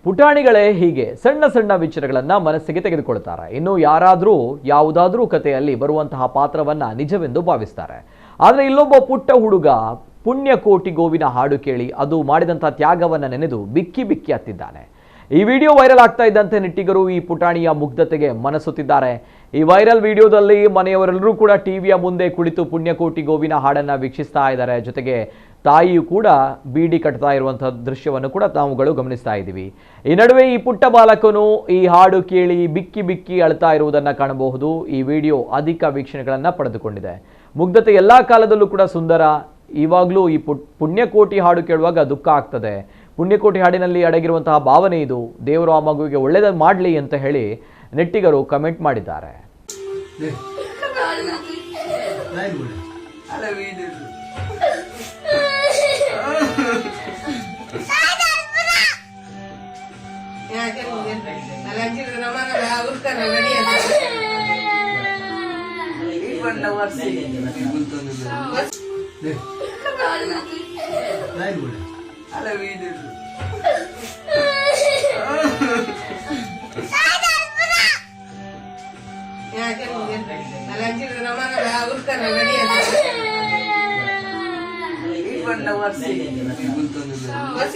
ಪುಟಾಣಿಗಳೇ ಹೀಗೆ ಸಣ್ಣ ಸಣ್ಣ ವಿಚಾರಗಳನ್ನ ಮನಸ್ಸಿಗೆ ತೆಗೆದುಕೊಳ್ತಾರೆ. ಇನ್ನು ಯಾರಾದರೂ ಯಾವುದಾದ್ರೂ ಕಥೆಯಲ್ಲಿ ಬರುವಂತಹ ಪಾತ್ರವನ್ನ ನಿಜವೆಂದು ಭಾವಿಸ್ತಾರೆ. ಆದರೆ ಇಲ್ಲೊಬ್ಬ ಪುಟ್ಟ ಹುಡುಗ ಪುಣ್ಯಕೋಟಿ ಗೋವಿನ ಹಾಡು ಕೇಳಿ ಅದು ಮಾಡಿದಂತಹ ತ್ಯಾಗವನ್ನ ನೆನೆದು ಬಿಕ್ಕಿ ಬಿಕ್ಕಿ ಹತ್ತಿದ್ದಾನೆ. ಈ ವಿಡಿಯೋ ವೈರಲ್ ಆಗ್ತಾ ಇದ್ದಂತೆ ನೆಟ್ಟಿಗರು ಈ ಪುಟಾಣಿಯ ಮುಗ್ಧತೆಗೆ ಮನಸೊತ್ತಿದ್ದಾರೆ. ಈ ವೈರಲ್ ವಿಡಿಯೋದಲ್ಲಿ ಮನೆಯವರೆಲ್ಲರೂ ಕೂಡ ಟಿವಿಯ ಮುಂದೆ ಕುಳಿತು ಪುಣ್ಯಕೋಟಿ ಗೋವಿನ ಹಾಡನ್ನ ವೀಕ್ಷಿಸ್ತಾ ಇದ್ದಾರೆ. ಜೊತೆಗೆ ತಾಯಿಯು ಕೂಡ ಬೀಡಿ ಕಟ್ತಾ ಇರುವಂತಹ ದೃಶ್ಯವನ್ನು ಕೂಡ ನಾವುಗಳು ಗಮನಿಸ್ತಾ ಇದ್ದೀವಿ. ಈ ನಡುವೆ ಈ ಪುಟ್ಟ ಬಾಲಕನು ಈ ಹಾಡು ಕೇಳಿ ಬಿಕ್ಕಿ ಬಿಕ್ಕಿ ಅಳ್ತಾ ಇರುವುದನ್ನು ಕಾಣಬಹುದು. ಈ ವಿಡಿಯೋ ಅಧಿಕ ವೀಕ್ಷಣೆಗಳನ್ನ ಪಡೆದುಕೊಂಡಿದೆ. ಮುಗ್ಧತೆ ಎಲ್ಲಾ ಕಾಲದಲ್ಲೂ ಕೂಡ ಸುಂದರ. ಇವಾಗಲೂ ಈ ಪುಣ್ಯಕೋಟಿ ಹಾಡು ಕೇಳುವಾಗ ದುಃಖ ಆಗ್ತದೆ. ಪುಣ್ಯಕೋಟಿ ಹಾಡಿನಲ್ಲಿ ಅಡಗಿರುವಂತಹ ಭಾವನೆ ಇದು. ದೇವರು ಆ ಮಗುವಿಗೆ ಒಳ್ಳೆಯದ ಮಾಡಲಿ ಅಂತ ಹೇಳಿ ನೆಟ್ಟಿಗರು ಕಮೆಂಟ್ ಮಾಡಿದ್ದಾರೆ.